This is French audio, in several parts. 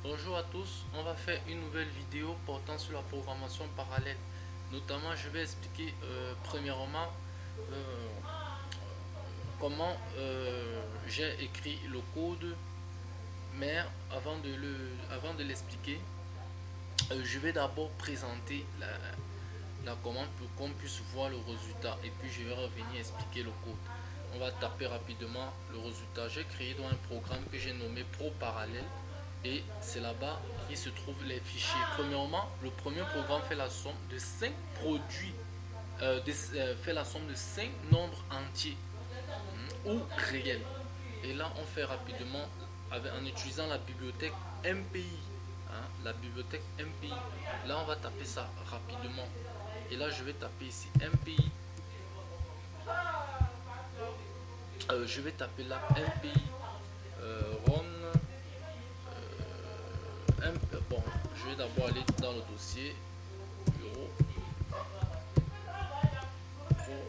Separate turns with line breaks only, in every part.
Bonjour à tous, on va faire une nouvelle vidéo portant sur la programmation parallèle. Notamment, je vais expliquer premièrement euh, comment j'ai écrit le code, mais avant de l'expliquer, je vais d'abord présenter la commande pour qu'on puisse voir le résultat et puis je vais revenir expliquer le code. On va taper rapidement le résultat. J'ai créé dans un programme que j'ai nommé Pro Parallèle et c'est là-bas qu'il se trouvent les fichiers. Premièrement, le premier programme fait la somme de 5 produits, fait la somme de 5 nombres entiers ou réels. Et là, on fait rapidement en utilisant la bibliothèque MPI. La bibliothèque MPI. Là, on va taper ça rapidement. Et là, je vais taper ici MPI. Je vais taper là MPI RON. Bon, je vais d'abord aller dans le dossier bureau pro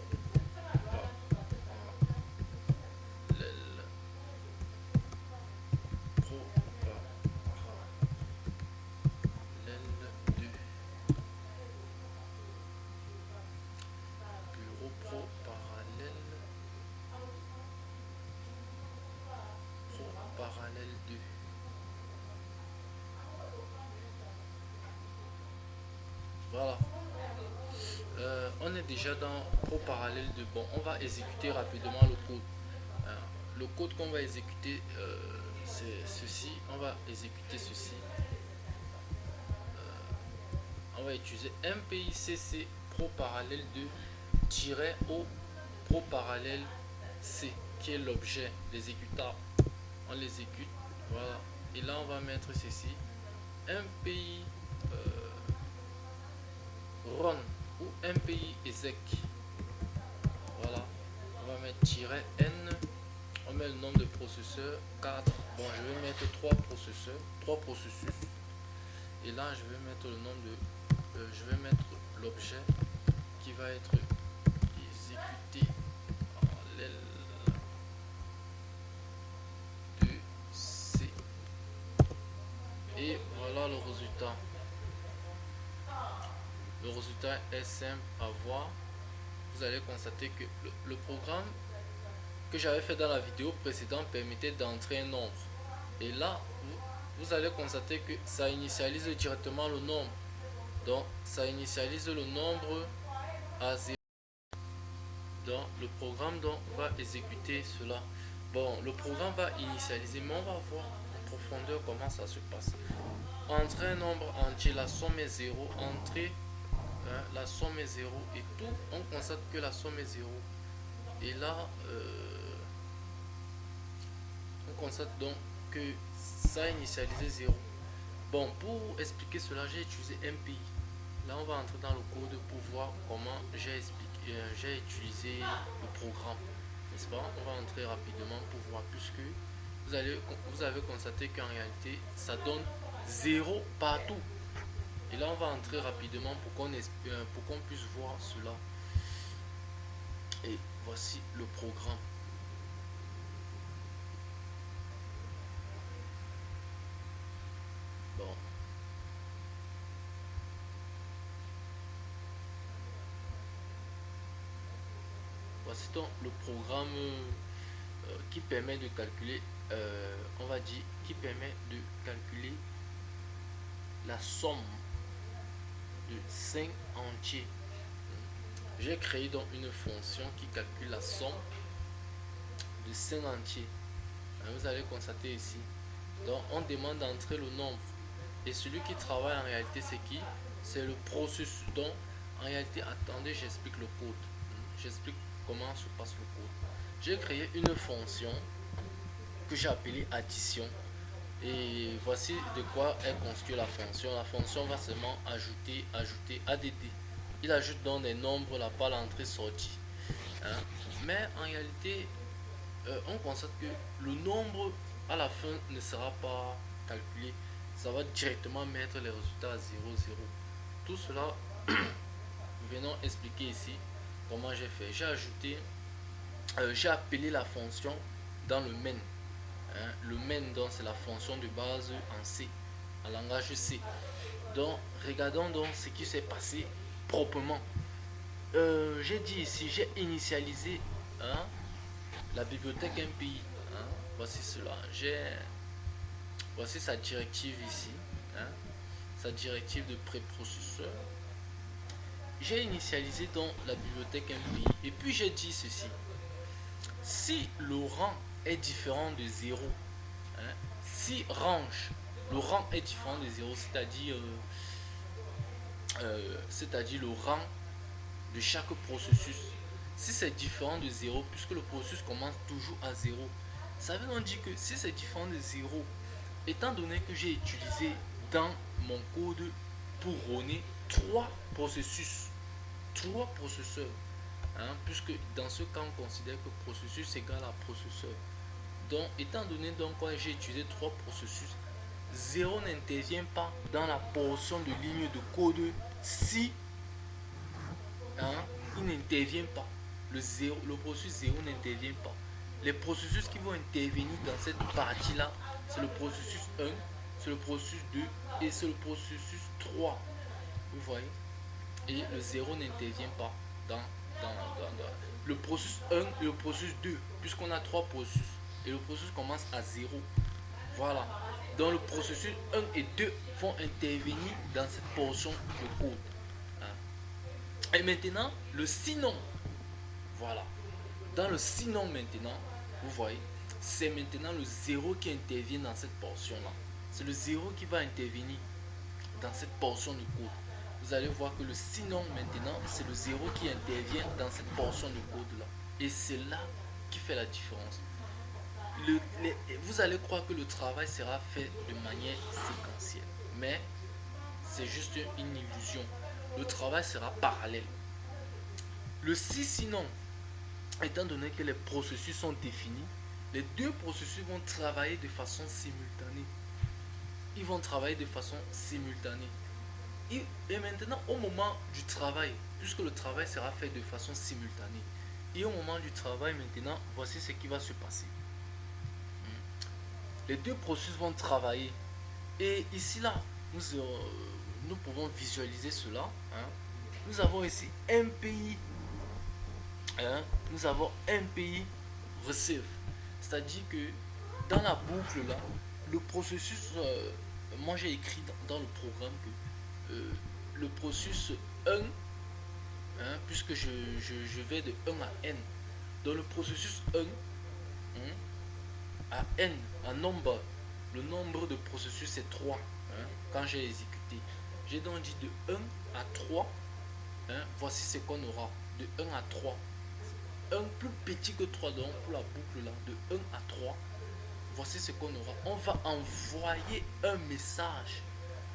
parallèle pro parallèle du bureau pro parallèle du. Voilà. On est déjà dans Pro parallèle de bon. On va exécuter rapidement le code. Le code qu'on va exécuter, c'est ceci. On va exécuter ceci. On va utiliser MPICC Pro parallèle de-O Pro parallèle C qui est l'objet l'exécutable. On l'exécute. Voilà. Et là, on va mettre ceci. MPI run ou MPI exec. Voilà, on va mettre "-n", on met le nombre de processeurs 4. Bon, je vais mettre 3 processeurs, 3 processus. Et là, je vais mettre le nombre de je vais mettre l'objet qui va être exécuté en l'aile de C. Et voilà le résultat. Le résultat est simple à voir. Vous allez constater que le programme que j'avais fait dans la vidéo précédente permettait d'entrer un nombre. Et là, vous allez constater que ça initialise directement le nombre. Donc, ça initialise le nombre à 0. Donc, le programme donc, va exécuter cela. Bon, le programme va initialiser, mais on va voir en profondeur comment ça se passe. Entrer un nombre entier, la somme est 0. Entrer la somme est 0 et tout, on constate que la somme est 0 et là on constate donc que ça a initialisé 0. Bon, pour expliquer cela, j'ai utilisé MPI. Là, on va entrer dans le code pour voir comment j'ai utilisé le programme, n'est-ce pas? On va entrer rapidement pour voir, puisque vous avez constaté qu'en réalité ça donne 0 partout. Et là, on va entrer rapidement pour qu'on puisse voir cela. Et voici le programme. Bon. Voici donc le programme qui permet de calculer, on va dire, qui permet de calculer la somme de 5 entiers. J'ai créé donc une fonction qui calcule la somme de 5 entiers. Vous allez constater ici. Donc on demande d'entrer le nombre. Et celui qui travaille en réalité c'est qui? C'est le processus. Donc en réalité, attendez, j'explique le code. J'explique comment se passe le code. J'ai créé une fonction que j'ai appelée addition. Et voici de quoi est construite la fonction. La fonction va seulement ajouter, ADD. Il ajoute donc des nombres là par l'entrée-sortie. Mais en réalité, on constate que le nombre à la fin ne sera pas calculé. Ça va directement mettre les résultats à 0, 0. Tout cela, venons expliquer ici comment j'ai fait. J'ai ajouté, j'ai appelé la fonction dans le main. Le main, donc, c'est la fonction de base en C. en langage C. Donc, regardons donc ce qui s'est passé proprement. J'ai dit ici, j'ai initialisé hein, la bibliothèque MPI. Hein. Voici cela. Voici sa directive ici. Hein, sa directive de préprocesseur. J'ai initialisé donc la bibliothèque MPI. Et puis j'ai dit ceci. Si le rang est différent de 0, hein, si le rang est différent de 0, c'est-à-dire le rang de chaque processus, si c'est différent de 0, puisque le processus commence toujours à 0, ça veut donc dire que si c'est différent de 0, étant donné que j'ai utilisé dans mon code pour runner 3 processus, 3 processeurs, hein, puisque dans ce cas on considère que processus égale à processeur. Donc étant donné donc que j'ai utilisé 3 processus, 0 n'intervient pas dans la portion de ligne de code si hein, il n'intervient pas. Le processus 0 n'intervient pas. Les processus qui vont intervenir dans cette partie là, c'est le processus 1, c'est le processus 2 et c'est le processus 3. Vous voyez? Et le 0 n'intervient pas dans le processus 1 et le processus 2, puisqu'on a 3 processus et le processus commence à 0. Voilà. Donc le processus 1 et 2 vont intervenir dans cette portion de code. Et maintenant, le sinon. Voilà. Dans le sinon maintenant, vous voyez, c'est maintenant le 0 qui intervient dans cette portion-là. C'est le 0 qui va intervenir dans cette portion de code. Vous allez voir que le sinon maintenant, c'est le 0 qui intervient dans cette portion de code-là. Et c'est là qui fait la différence. Vous allez croire que le travail sera fait de manière séquentielle. Mais c'est juste une illusion. Le travail sera parallèle. Le si sinon, étant donné que les processus sont définis, les deux processus vont travailler de façon simultanée. Ils vont travailler de façon simultanée. Et maintenant, au moment du travail, puisque le travail sera fait de façon simultanée, et au moment du travail maintenant, voici ce qui va se passer. Les deux processus vont travailler. Et ici, là, nous pouvons visualiser cela. Hein. Nous avons ici un pays. Hein. Nous avons un pays receive. C'est-à-dire que dans la boucle, là, le processus, moi j'ai écrit dans le programme que le processus 1, hein, puisque je vais de 1 à n, dans le processus 1 à n, un nombre, le nombre de processus c'est 3, hein, quand j'ai exécuté. J'ai donc dit de 1 à 3, hein, voici ce qu'on aura, de 1 à 3. 1 plus petit que 3, donc pour la boucle là, de 1 à 3, voici ce qu'on aura. On va envoyer un message.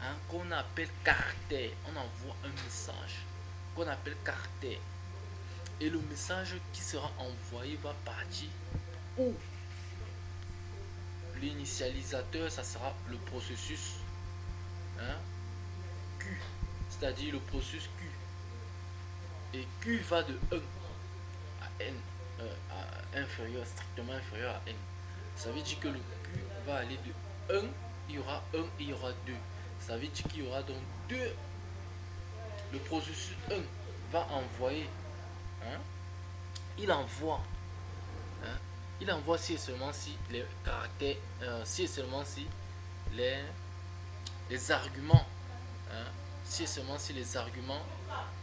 Hein, qu'on appelle caractère. On envoie un message qu'on appelle caractère. Et le message qui sera envoyé va partir où l'initialisateur, ça sera le processus hein, Q, c'est-à-dire le processus Q. Et Q va de 1 à N, inférieur, strictement inférieur à N. Ça veut dire que le Q va aller de 1, il y aura 1 et il y aura 2. Ça veut dire qu'il y aura donc 2. Le processus 1 va envoyer. Hein, il envoie. Hein, il envoie si et seulement si les caractères, si et seulement si les arguments. Hein, si et seulement si les arguments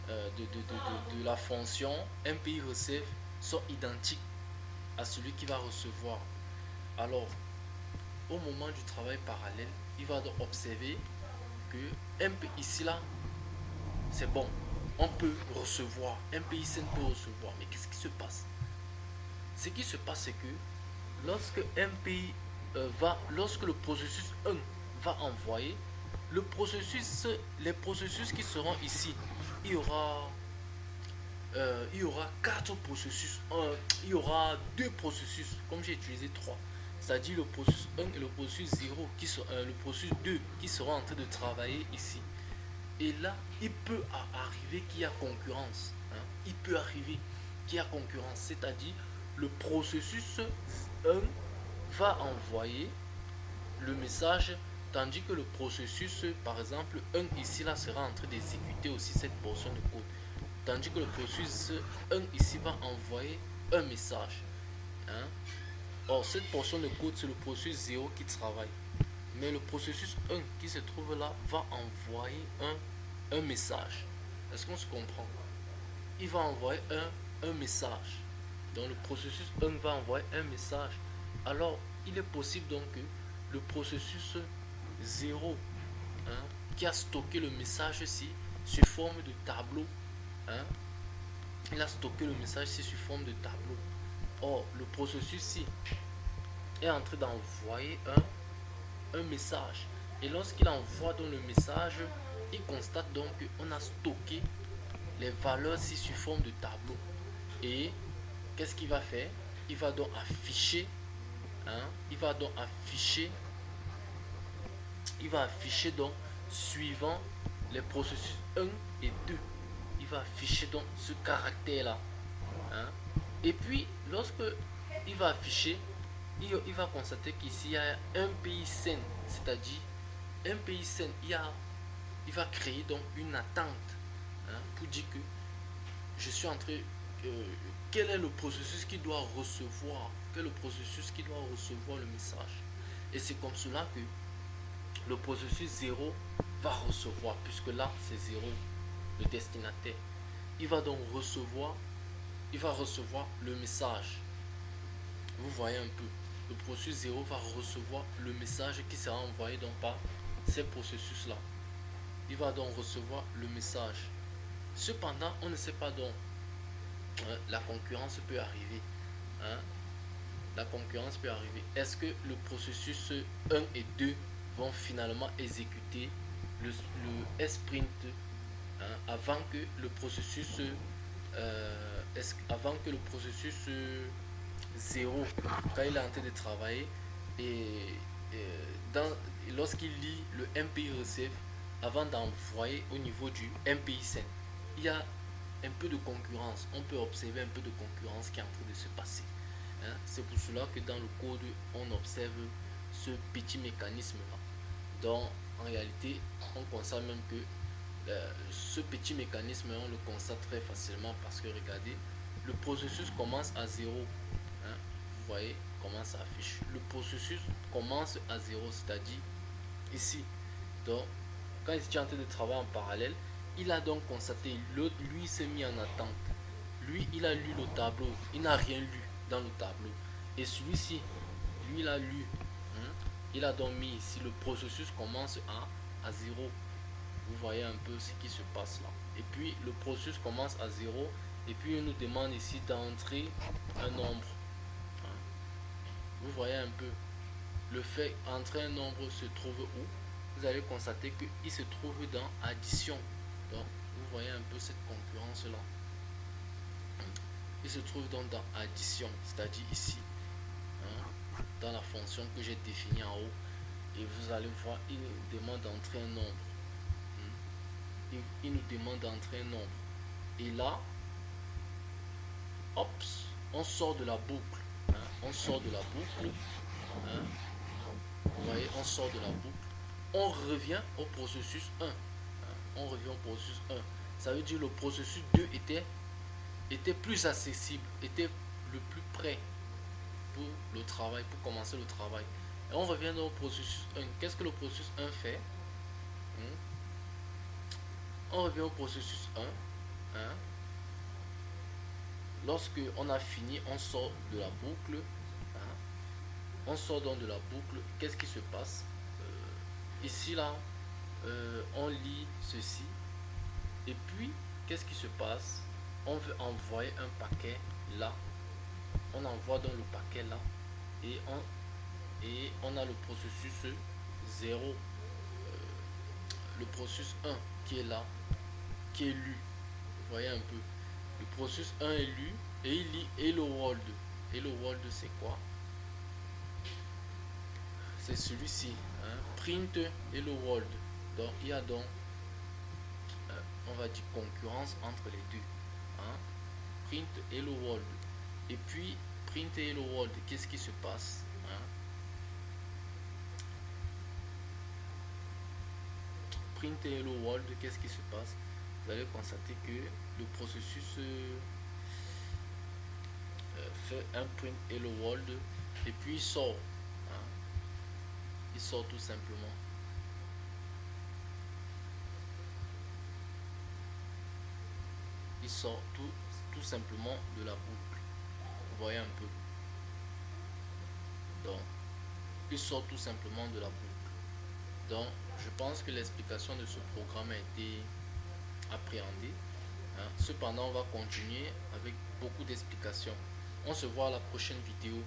de la fonction MPI receive sont identiques à celui qui va recevoir. Alors, au moment du travail parallèle, il va donc observer que ici là c'est bon, on peut recevoir, MPI peut recevoir. Mais qu'est-ce qui se passe? Ce qui se passe c'est que lorsque MPI lorsque le processus 1 va envoyer, les processus qui seront ici, il y aura 4 processus, il y aura 2 processus, comme j'ai utilisé 3. C'est-à-dire le processus 1 et le processus 0, le processus 2 qui seront en train de travailler ici. Et là, il peut arriver qu'il y a concurrence. Hein. Il peut arriver qu'il y a concurrence. C'est-à-dire, le processus 1 va envoyer le message Tandis que le processus, par exemple, 1 ici là sera en train d'exécuter aussi cette portion de code. Tandis que le processus 1 ici va envoyer un message. Hein? Or, cette portion de code, c'est le processus 0 qui travaille. Mais le processus 1 qui se trouve là va envoyer un message. Est-ce qu'on se comprend? Il va envoyer un message. Donc le processus 1 va envoyer un message. Alors, il est possible donc que le processus 0 hein, qui a stocké le message ici sous forme de tableau, hein, il a stocké le message ici sous forme de tableau. Or, le processus ici est en train d'envoyer un message. Et lorsqu'il envoie donc le message, il constate donc qu'on a stocké les valeurs ici sous forme de tableau. Et qu'est-ce qu'il va faire? Il va donc afficher, hein, il va afficher donc suivant les processus 1 et 2. Il va afficher donc ce caractère là. Hein. Et puis lorsque il va afficher, il va constater qu'ici il y a un pays sain, c'est-à-dire un pays sain, il va créer donc une attente hein, pour dire que je suis en train quel est le processus qui doit recevoir, quel est le processus qui doit recevoir le message. Et c'est comme cela que le processus 0 va recevoir, puisque là c'est 0 le destinataire. Il va donc recevoir, le message. Vous voyez un peu, le processus 0 va recevoir le message qui sera envoyé donc par ces processus là. Il va donc recevoir le message. Cependant, on ne sait pas donc la concurrence peut arriver. Hein? La concurrence peut arriver. Est-ce que le processus 1 et 2 vont finalement exécuter le sprint hein, avant que le processus 0 quand il est en train de travailler et lorsqu'il lit le MPI receive avant d'envoyer au niveau du MPI send, il y a un peu de concurrence. On peut observer un peu de concurrence qui est en train de se passer. Hein? C'est pour cela que dans le code, on observe ce petit mécanisme-là. Donc, en réalité, on constate même que ce petit mécanisme, on le constate très facilement parce que, regardez, le processus commence à 0. Hein? Vous voyez comment ça affiche. Le processus commence à 0, c'est-à-dire ici. Donc, quand il est en train de travailler en parallèle, il a donc constaté, l'autre lui s'est mis en attente. Lui, il a lu le tableau, il n'a rien lu dans le tableau. Et celui-ci, lui, il a lu. Hein? Il a donc mis ici, le processus commence à 0. Vous voyez un peu ce qui se passe là. Et puis, le processus commence à 0. Et puis, il nous demande ici d'entrer un nombre. Hein? Vous voyez un peu. Le fait d'entrer un nombre se trouve où? Vous allez constater qu'il se trouve dans addition. Donc, vous voyez un peu cette concurrence là. Il se trouve donc dans addition, c'est-à-dire ici, hein, dans la fonction que j'ai définie en haut. Et vous allez voir, il nous demande d'entrer un nombre. Il nous demande d'entrer un nombre. Et là, hop, on sort de la boucle. Hein, on sort de la boucle. Hein, vous voyez, on sort de la boucle. On revient au processus 1. Hein, on revient au processus 1. Ça veut dire que le processus 2 était plus accessible, était le plus près pour le travail, pour commencer le travail. Et on revient au processus 1. Qu'est-ce que le processus 1 fait? On revient au processus 1. Hein? Lorsque on a fini, on sort de la boucle. Hein? On sort donc de la boucle. Qu'est-ce qui se passe? Ici, là, on lit ceci. Et puis, qu'est-ce qui se passe? On veut envoyer un paquet là. On envoie dans le paquet là. Et on a le processus 0. Le processus 1 qui est là. Qui est lu. Vous voyez un peu. Le processus 1 est lu. Et il lit hello world. Hello world c'est quoi? C'est celui-ci. Hein? Print hello world. Donc il y a donc on va dire concurrence entre les deux. Hein? Print hello world. Et puis print hello world, qu'est-ce qui se passe? Hein? print et hello world, qu'est-ce qui se passe? Vous allez constater que le processus fait un print hello world et puis il sort, hein. Il sort tout simplement. Il sort tout simplement de la boucle. Vous voyez un peu. Donc, il sort tout simplement de la boucle. Donc, je pense que l'explication de ce programme a été appréhendée, hein. Cependant, on va continuer avec beaucoup d'explications. On se voit à la prochaine vidéo.